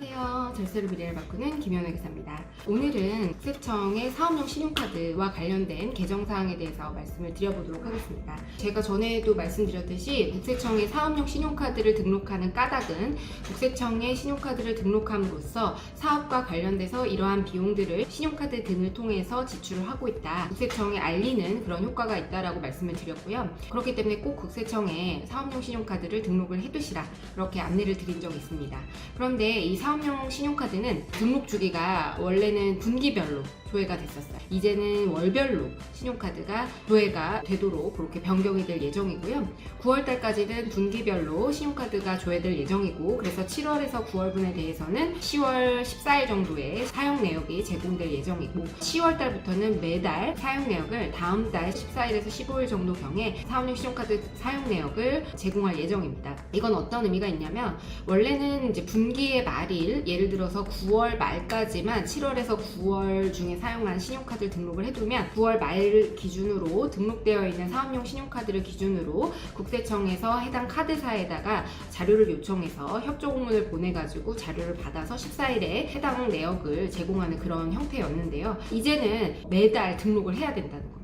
안녕하세요. 절세로 미래를 바꾸는 김연애 기사입니다. 오늘은 국세청의 사업용 신용카드와 관련된 개정사항에 대해서 말씀을 드려보도록 하겠습니다. 제가 전에도 말씀드렸듯이 국세청의 사업용 신용카드를 등록하는 까닭은 국세청의 신용카드를 등록함으로써 사업과 관련돼서 이러한 비용들을 신용카드 등을 통해서 지출을 하고 있다. 국세청에 알리는 그런 효과가 있다라고 말씀을 드렸고요. 그렇기 때문에 꼭 국세청에 사업용 신용카드를 등록을 해두시라 이렇게 안내를 드린 적이 있습니다. 그런데 이 사업용 신용카드는 등록 주기가 원래는 분기별로 조회가 됐었어요. 이제는 월별로 신용카드가 조회가 되도록 그렇게 변경이 될 예정이고요. 9월달까지는 분기별로 신용카드가 조회될 예정이고, 그래서 7월에서 9월분에 대해서는 10월 14일 정도의 사용 내역이 제공될 예정이고, 10월달부터는 매달 사용 내역을 다음 달 14일에서 15일 정도 경에 사업용 신용카드 사용 내역을 제공할 예정입니다. 이건 어떤 의미가 있냐면, 원래는 이제 분기의 말일, 예를 들어서 9월 말까지만 7월에서 9월 중에 사용한 신용카드를 등록을 해두면 9월 말 기준으로 등록되어 있는 사업용 신용카드를 기준으로 국세청에서 해당 카드사에다가 자료를 요청해서 협조공문을 보내가지고 자료를 받아서 14일에 해당 내역을 제공하는 그런 형태였는데요. 이제는 매달 등록을 해야 된다는 겁니다.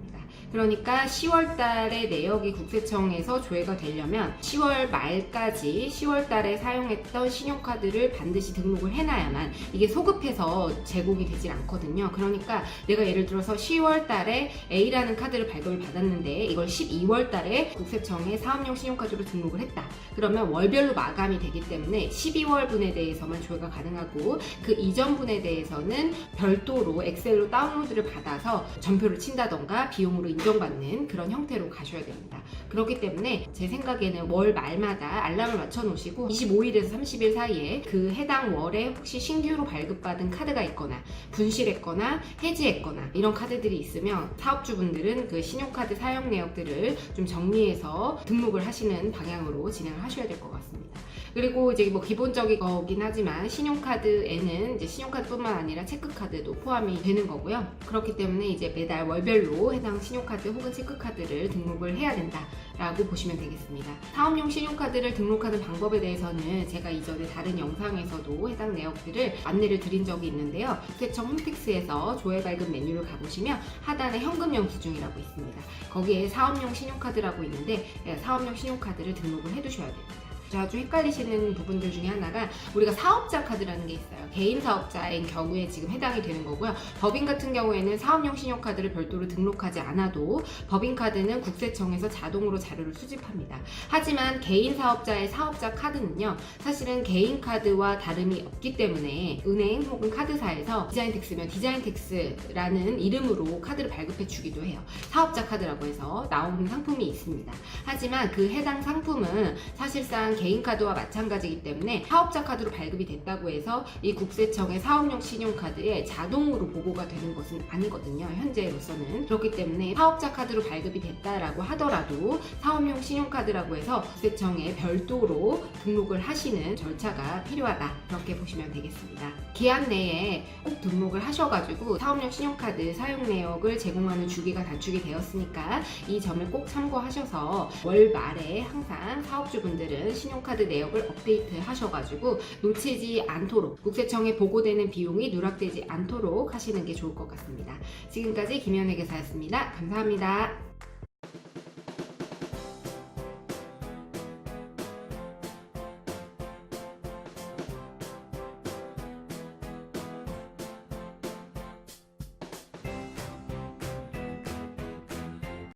그러니까 10월 달에 내역이 국세청에서 조회가 되려면 10월 말까지 10월 달에 사용했던 신용카드를 반드시 등록을 해놔야만, 이게 소급해서 제공이 되질 않거든요. 그러니까 내가 예를 들어서 10월 달에 A라는 카드를 발급을 받았는데 이걸 12월 달에 국세청에 사업용 신용카드로 등록을 했다. 그러면 월별로 마감이 되기 때문에 12월 분에 대해서만 조회가 가능하고, 그 이전 분에 대해서는 별도로 엑셀로 다운로드를 받아서 전표를 친다던가 비용으로 인정받는 그런 형태로 가셔야 됩니다. 그렇기 때문에 제 생각에는 월 말마다 알람을 맞춰 놓으시고 25일에서 30일 사이에 그 해당 월에 혹시 신규로 발급받은 카드가 있거나 분실했거나 해지했거나 이런 카드들이 있으면 사업주분들은 그 신용카드 사용 내역들을 좀 정리해서 등록을 하시는 방향으로 진행을 하셔야 될 것 같습니다. 그리고 이제 뭐 기본적인 거긴 하지만 신용카드에는 이제 신용카드뿐만 아니라 체크카드도 포함이 되는 거고요. 그렇기 때문에 이제 매달 월별로 해당 신용카드 혹은 체크카드를 등록을 해야 된다라고 보시면 되겠습니다. 사업용 신용카드를 등록하는 방법에 대해서는 제가 이전에 다른 영상에서도 해당 내역들을 안내를 드린 적이 있는데요. 국세청 홈택스에서 조회 발급 메뉴를 가보시면 하단에 현금용 기준이라고 있습니다. 거기에 사업용 신용카드라고 있는데 사업용 신용카드를 등록을 해두셔야 됩니다. 아주 헷갈리시는 부분들 중에 하나가 우리가 사업자 카드라는 게 있어요. 개인 사업자인 경우에 지금 해당이 되는 거고요. 법인 같은 경우에는 사업용 신용카드를 별도로 등록하지 않아도 법인카드는 국세청에서 자동으로 자료를 수집합니다. 하지만 개인 사업자의 사업자 카드는요, 사실은 개인 카드와 다름이 없기 때문에 은행 혹은 카드사에서 디자인텍스면 디자인텍스라는 이름으로 카드를 발급해 주기도 해요. 사업자 카드라고 해서 나오는 상품이 있습니다. 하지만 그 해당 상품은 사실상 개인 카드와 마찬가지이기 때문에 사업자 카드로 발급이 됐다고 해서 이 국세청의 사업용 신용카드에 자동으로 보고가 되는 것은 아니거든요. 현재로서는. 그렇기 때문에 사업자 카드로 발급이 됐다라고 하더라도 사업용 신용카드라고 해서 국세청에 별도로 등록을 하시는 절차가 필요하다. 그렇게 보시면 되겠습니다. 기한 내에 꼭 등록을 하셔가지고 사업용 신용카드 사용 내역을 제공하는 주기가 단축이 되었으니까 이 점을 꼭 참고하셔서 월 말에 항상 사업주분들은 신용카드 내역을 업데이트 하셔가지고 놓치지 않도록, 국세청에 보고되는 비용이 누락되지 않도록 하시는 게 좋을 것 같습니다. 지금까지 김연애 기사였습니다. 감사합니다.